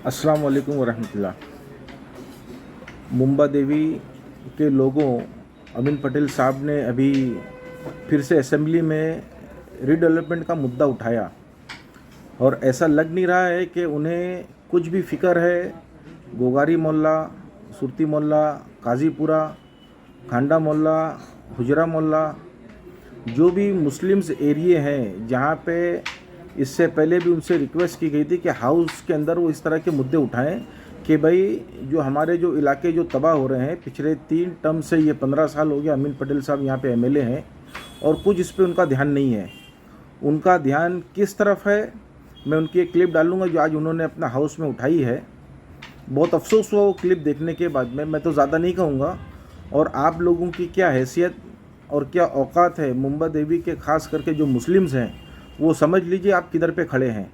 अस्सलाम वालेकुम वरहमतुल्लाह। मुंबा देवी के लोगों अमीन पटेल साहब ने अभी फिर से असेंबली में रीडेवलपमेंट का मुद्दा उठाया और ऐसा लग नहीं रहा है कि उन्हें कुछ भी फिक्र है। गोगारी मोहल्ला, सुरती मोहल्ला, काजीपुरा, खांडा मोहल्ला, हुजरा मोहल्ला, जो भी मुस्लिम्स एरिए हैं जहाँ पे इससे पहले भी उनसे रिक्वेस्ट की गई थी कि हाउस के अंदर वो इस तरह के मुद्दे उठाएं कि भाई जो हमारे जो इलाके जो तबाह हो रहे हैं, पिछले 3 टर्म से ये 15 साल हो गया अमीन पटेल साहब यहाँ पे एमएलए हैं और कुछ इस पर उनका ध्यान नहीं है। उनका ध्यान किस तरफ है, मैं उनकी एक क्लिप डालूंगा जो आज उन्होंने अपना हाउस में उठाई है। बहुत अफसोस हुआ वो क्लिप देखने के बाद में। मैं तो ज़्यादा नहीं कहूँगा। और आप लोगों की क्या हैसियत और क्या औकात है, मुंबा देवी के ख़ास करके जो मुस्लिम्स हैं वो समझ लीजिए आप किधर पे खड़े हैं।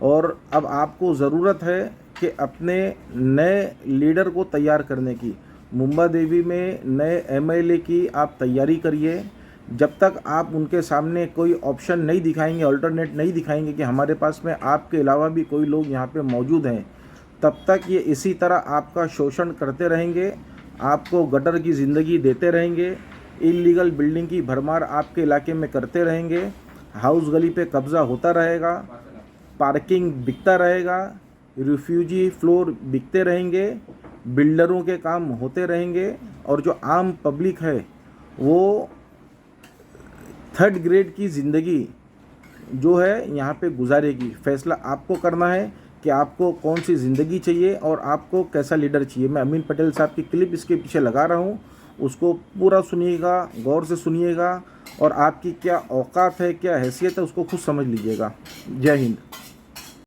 और अब आपको ज़रूरत है कि अपने नए लीडर को तैयार करने की, मुंबा देवी में नए एमएलए की आप तैयारी करिए। जब तक आप उनके सामने कोई ऑप्शन नहीं दिखाएंगे, अल्टरनेट नहीं दिखाएंगे कि हमारे पास में आपके अलावा भी कोई लोग यहाँ पे मौजूद हैं, तब तक ये इसी तरह आपका शोषण करते रहेंगे, आपको गटर की ज़िंदगी देते रहेंगे, इलीगल बिल्डिंग की भरमार आपके इलाके में करते रहेंगे, हाउस गली पे कब्ज़ा होता रहेगा, पार्किंग बिकता रहेगा, रिफ्यूजी फ्लोर बिकते रहेंगे, बिल्डरों के काम होते रहेंगे और जो आम पब्लिक है वो 3rd ग्रेड की ज़िंदगी जो है यहाँ पे गुजारेगी। फैसला आपको करना है कि आपको कौन सी ज़िंदगी चाहिए और आपको कैसा लीडर चाहिए। मैं अमीन पटेल साहब की क्लिप इसके पीछे लगा रहा हूँ, उसको पूरा सुनिएगा, गौर से सुनिएगा और आपकी क्या औकात है, क्या हैसियत है, उसको खुद समझ लीजिएगा। जय हिंद।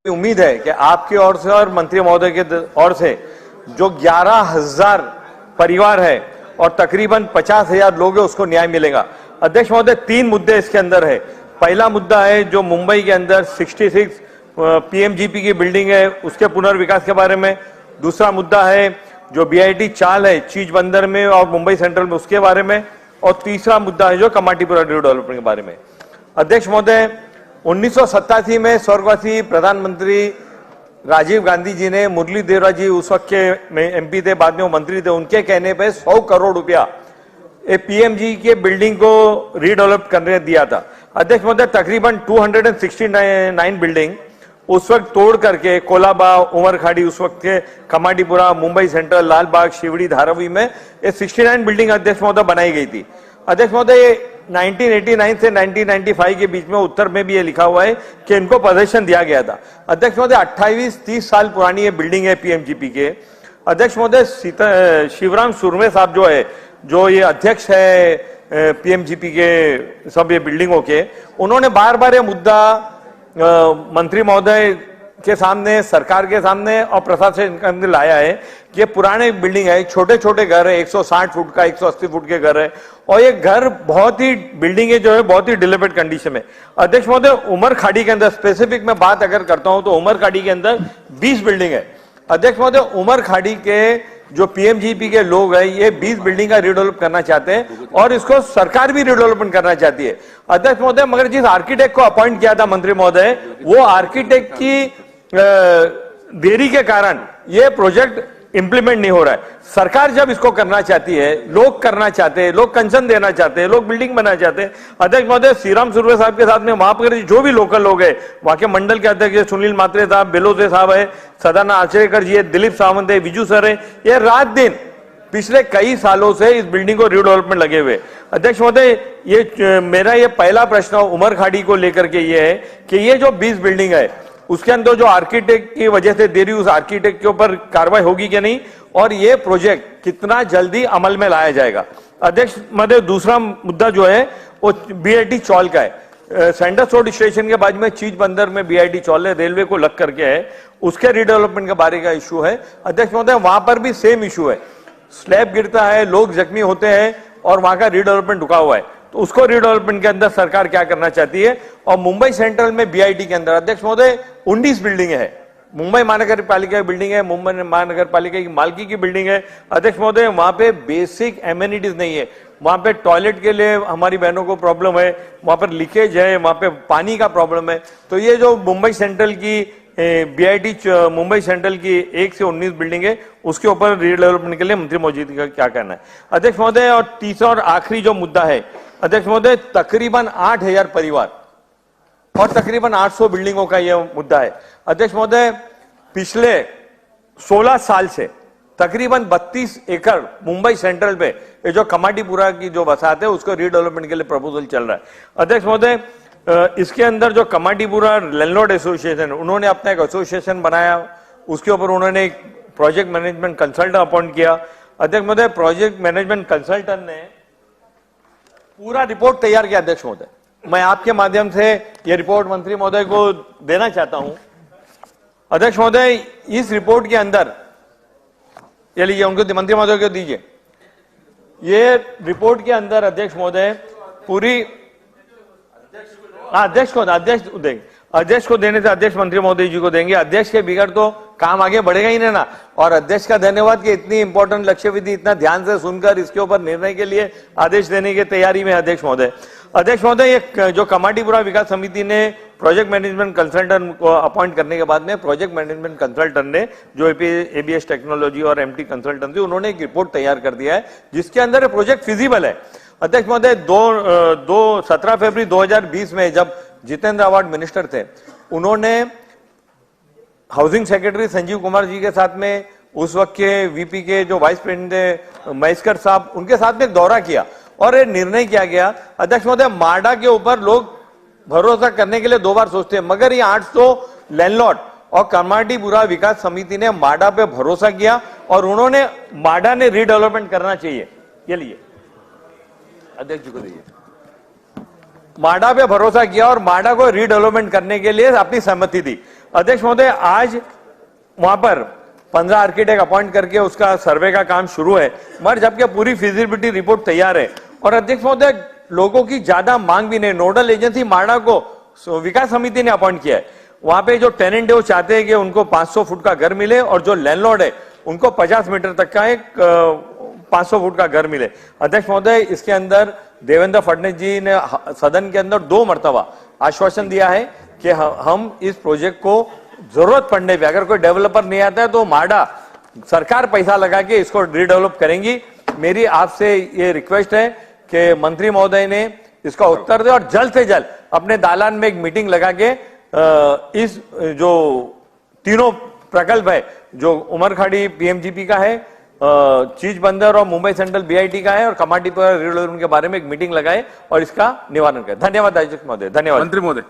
उम्मीद है कि आपकी ओर से और मंत्री महोदय के ओर से जो 11,000 परिवार है और तकरीबन 50,000 लोग हैं उसको न्याय मिलेगा। अध्यक्ष महोदय, 3 मुद्दे इसके अंदर है। पहला मुद्दा है जो मुंबई के अंदर 66 पीएमजीपी की बिल्डिंग है उसके पुनर्विकास के बारे में। दूसरा मुद्दा है जो बीआईटी चाल है चीज बंदर में और मुंबई सेंट्रल में उसके बारे में। और तीसरा मुद्दा है जो कमाटीपुरा डेवलपमेंट के बारे में। अध्यक्ष महोदय, 1987 में स्वर्गवासी प्रधानमंत्री राजीव गांधी जी ने, मुरली देवरा जी उस वक्त के एमपी थे, बाद में वो मंत्री थे, उनके कहने पे 100 करोड़ रुपया पीएमजी के बिल्डिंग को रीडेवलप करने दिया था। अध्यक्ष महोदय, तकरीबन 269 बिल्डिंग उस वक्त तोड़ करके कोलाबा, उमरखाड़ी, उस वक्त के कमाटीपुरा, मुंबई सेंट्रल, लालबाग, शिवड़ी, धारावी में ये 69 बिल्डिंग अध्यक्ष महोदय बनाई गई थी। अध्यक्ष महोदय, 1989 से 1995 के बीच में उत्तर में भी ये लिखा हुआ है कि इनको पोजीशन दिया गया था। अध्यक्ष महोदय, 28-30 साल पुरानी ये बिल्डिंग है पीएमजीपी के। अध्यक्ष महोदय, शिवराम सुरमे साहब जो है, जो ये अध्यक्ष है पीएमजीपी के सब ये बिल्डिंगों के, उन्होंने बार बार ये मुद्दा मंत्री महोदय के सामने, सरकार के सामने और प्रशासन के अंदर लाया है कि ये पुराने बिल्डिंग है, छोटे छोटे घर है, 160 फुट का, 180 फुट के घर है और ये घर बहुत ही बिल्डिंग है जो है बहुत ही डिलेबेट कंडीशन में। अध्यक्ष महोदय, उमरखाड़ी के अंदर स्पेसिफिक मैं बात अगर करता हूं तो उमरखाड़ी के अंदर 20 बिल्डिंग है। अध्यक्ष महोदय, उमरखाड़ी के जो पीएमजीपी के लोग हैं ये 20 बिल्डिंग का रिडेवलप करना चाहते हैं और इसको सरकार भी रिडेवलपमेंट करना चाहती है। अध्यक्ष महोदय, मगर जिस आर्किटेक्ट को अपॉइंट किया था मंत्री महोदय, वो आर्किटेक्ट की देरी के कारण ये प्रोजेक्ट इंप्लीमेंट नहीं हो रहा है। सरकार जब इसको करना चाहती है, लोग करना चाहते हैं, लोग कंसन देना चाहते हैं, लोग बिल्डिंग बनाना चाहते हैं। अध्यक्ष महोदय, श्रीराम सुरवे साहब के साथ में वहां पर जो भी लोकल लोग हैं, वहां के मंडल के अध्यक्ष सुनील मात्रे साहब, बेलोसे साहब है, सदाना आचरेकर जी है, दिलीप सावंत है, विजू सर है, ये रात दिन पिछले कई सालों से इस बिल्डिंग को रीडेवलपमेंट लगे हुए। अध्यक्ष महोदय, ये मेरा ये पहला प्रश्न उमरखाड़ी को लेकर के ये है कि ये जो 20 बिल्डिंग है उसके अंदर जो आर्किटेक्ट की वजह से देरी, उस आर्किटेक्ट के ऊपर कार्रवाई होगी कि नहीं और ये प्रोजेक्ट कितना जल्दी अमल में लाया जाएगा। अध्यक्ष महोदय, दूसरा मुद्दा जो है वो बीआईटी चौल का है। सेंडर्स रोड स्टेशन के बाद में चीज बंदर में बीआईटी चौल है, रेलवे को लग करके है, उसके रीडेवलपमेंट के बारे का इशू है। अध्यक्ष महोदय, वहां पर भी सेम इशू है, स्लैब गिरता है, लोग जख्मी होते हैं और वहां का रीडेवलपमेंट रुका हुआ है, तो उसको रीडेवलपमेंट के अंदर सरकार क्या करना चाहती है। और मुंबई सेंट्रल में बीआईटी के अंदर अध्यक्ष महोदय 19 बिल्डिंग है, मुंबई महानगर पालिका की बिल्डिंग है, मुंबई महानगर पालिका की मालकी की बिल्डिंग है। अध्यक्ष महोदय, वहां पे बेसिक एमेनिटीज नहीं है, वहां पे टॉयलेट के लिए हमारी बहनों को प्रॉब्लम है, वहां पर लीकेज है, वहां पे पानी का प्रॉब्लम है। तो ये जो मुंबई सेंट्रल की बीआईटी मुंबई सेंट्रल की 1 से 19 बिल्डिंग है, उसके ऊपर रीडेवलपमेंट के लिए मंत्री महोदय जी का क्या कहना है। अध्यक्ष महोदय, और तीसरा और आखिरी जो मुद्दा है अध्यक्ष महोदय, तकरीबन 8000 परिवार और तकरीबन 800 बिल्डिंगों का यह मुद्दा है। अध्यक्ष महोदय, पिछले 16 साल से तकरीबन 32 एकड़ मुंबई सेंट्रल पे ये जो कमाटीपुरा की जो वसाहत है उसको रीडेवलपमेंट के लिए प्रपोजल चल रहा है। अध्यक्ष महोदय, इसके अंदर जो कमाटीपुरा लैंडलॉर्ड एसोसिएशन, उन्होंने अपना एक एसोसिएशन बनाया, उसके ऊपर उन्होंने एक प्रोजेक्ट मैनेजमेंट कंसल्टेंट अपॉइंट किया। अध्यक्ष महोदय, प्रोजेक्ट मैनेजमेंट कंसल्टेंट ने पूरा रिपोर्ट तैयार किया। अध्यक्ष महोदय, मैं आपके माध्यम से यह रिपोर्ट मंत्री महोदय को देना चाहता हूं। अध्यक्ष महोदय, इस रिपोर्ट के अंदर ये लीजिए, उनको मंत्री महोदय को दीजिए। ये रिपोर्ट के अंदर अध्यक्ष महोदय पूरी अध्यक्ष को देने से अध्यक्ष मंत्री महोदय जी को देंगे। अध्यक्ष के बिगड़ तो काम आगे बढ़ेगा ही नहीं ना। और अध्यक्ष का धन्यवाद कि इतनी इंपॉर्टेंट लक्ष्य विधि इतना ध्यान से सुनकर इसके ऊपर निर्णय के लिए आदेश देने की तैयारी में अध्यक्ष महोदय। अध्यक्ष महोदय, एक जो कमाटीपुरा विकास समिति ने प्रोजेक्ट मैनेजमेंट कंसल्टेंट को अपॉइंट करने के बाद में प्रोजेक्ट मैनेजमेंट कंसल्टेंट ने जो एबीएस टेक्नोलॉजी और एमटी कंसल्टेंट थी, उन्होंने एक रिपोर्ट तैयार कर दिया है जिसके अंदर प्रोजेक्ट फिजिबल है। अध्यक्ष महोदय, 17 फरवरी 2020 में जब जितेंद्र आवाड मिनिस्टर थे, उन्होंने हाउसिंग सेक्रेटरी संजीव कुमार जी के साथ में उस वक्त के वीपी के जो वाइस प्रेसिडेंट महेशकर साहब, उनके साथ में एक दौरा किया और ये निर्णय किया गया। अध्यक्ष महोदय, माडा के ऊपर लोग भरोसा करने के लिए 2 बार सोचते हैं, मगर ये 800 लैंडलॉर्ड और कमाटीपुरा विकास समिति ने माडा पे भरोसा किया और उन्होंने माडा ने रीडेवलपमेंट करना चाहिए। ये लिए अध्यक्ष जी को दीजिए। माडा पे भरोसा किया और माडा को रीडेवलपमेंट करने के लिए अपनी सहमति दी। अध्यक्ष महोदय, आज वहां पर 15 आर्किटेक्ट अपॉइंट करके उसका सर्वे का काम शुरू है, मगर जबकि पूरी फिजिबिलिटी रिपोर्ट तैयार है और अध्यक्ष महोदय लोगों की ज्यादा मांग भी नहीं, नोडल एजेंसी माडा को विकास समिति ने अपॉइंट किया है। वहां पे जो टेनेंट है वो चाहते हैं कि उनको 500 फुट का घर मिले और जो लैंडलॉर्ड है उनको 50 मीटर तक का एक 500 फुट का घर मिले। अध्यक्ष महोदय, इसके अंदर देवेंद्र फडणवीस जी ने सदन के अंदर 2 मरतबा आश्वासन दिया है कि हम इस प्रोजेक्ट को जरूरत पड़ने पे, अगर कोई डेवलपर नहीं आता है तो माडा सरकार पैसा लगा के इसको रीडेवलप करेंगी। मेरी आपसे ये रिक्वेस्ट है कि मंत्री महोदय ने इसका उत्तर दे और जल्द से जल्द अपने दालान में एक मीटिंग लगा के इस जो तीनों प्रकल्प है, जो उमरखाड़ी पीएमजीपी का है, चीज बंदर और मुंबई सेंट्रल बीआईटी का है और कमाटीपुरा रीडेवलपमेंट के बारे में एक मीटिंग लगाए और इसका निवारण करें। धन्यवाद अध्यक्ष महोदय। धन्यवाद मंत्री महोदय।